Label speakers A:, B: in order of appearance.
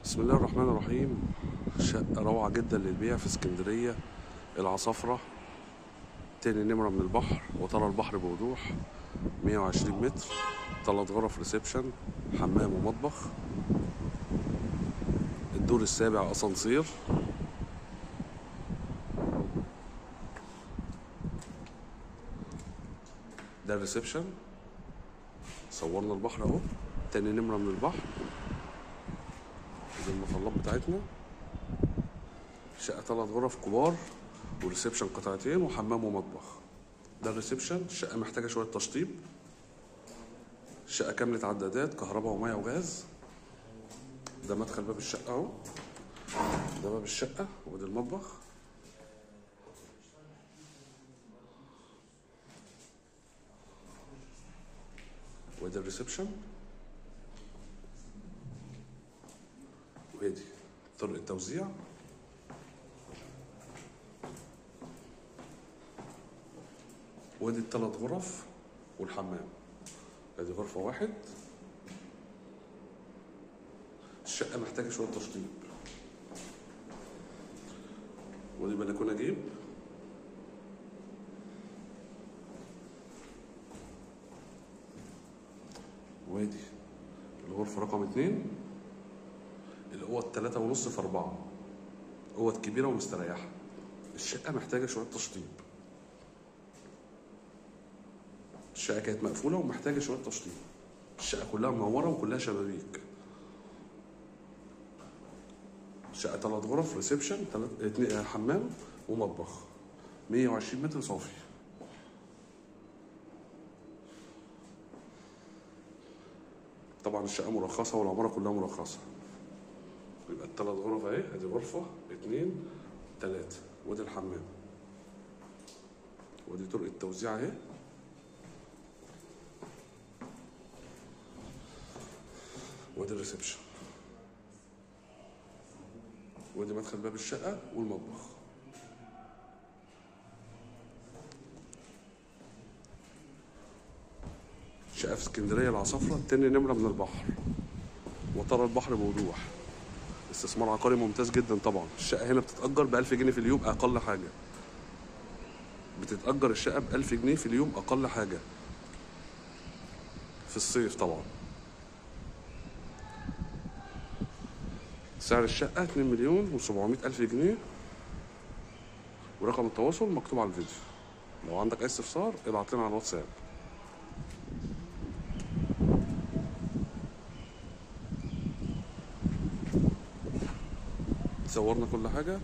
A: بسم الله الرحمن الرحيم. شقة روعة جدا للبيع في اسكندرية العصافرة، تاني نمرة من البحر وترى البحر بوضوح. 120 متر، 3 غرف ريسبشن، حمام ومطبخ، الدور السابع اسانسير. ده الريسبشن، صورنا البحر اهو، تاني نمرة من البحر. دي المطلات بتاعتنا. شقة 3 غرف كبار وريسبشن قطعتين وحمام ومطبخ. ده الريسبشن. الشقة محتاجة شوية تشطيب. الشقة كاملة عدادات كهرباء ومية وغاز. ده مدخل باب الشقة اهو، ده باب الشقة وده المطبخ. وده الريسبشن، وادي طرق التوزيع. وادي ال3 غرف والحمام. ادي غرفة واحد. الشقة محتاجة شوية تشطيب. ودي بلكونة جيب. وادي الغرفة رقم 2، الأوض 3.5 في 4، أوض كبيرة ومستريحة. الشقة محتاجة شوية تشطيب. الشقة كانت مقفولة ومحتاجة شوية تشطيب. الشقة كلها منورة وكلها شبابيك. شقة 3 غرف ريسبشن، حمام ومطبخ، 120 متر صافي. طبعا الشقة مرخصة والعمارة كلها مرخصة. يبقى ال3 غرف اهي، ادي غرفة 2 3، وادي الحمام، ودي طرق التوزيع اهي. وادي الريسبشن، وادي مدخل باب الشقة والمطبخ. شقة في اسكندرية العصافرة، تاني نمرة من البحر وترى البحر بوضوح. استثمار عقاري ممتاز جدا. طبعا الشقة هنا بتتأجر ب1000 جنيه في اليوم أقل حاجة. بتتأجر الشقة ب1000 جنيه في اليوم أقل حاجة في الصيف طبعا. سعر الشقة 2.700.000 جنيه، ورقم التواصل مكتوب على الفيديو. لو عندك أي استفسار ابعت لنا على الواتساب. صورنا كل حاجة.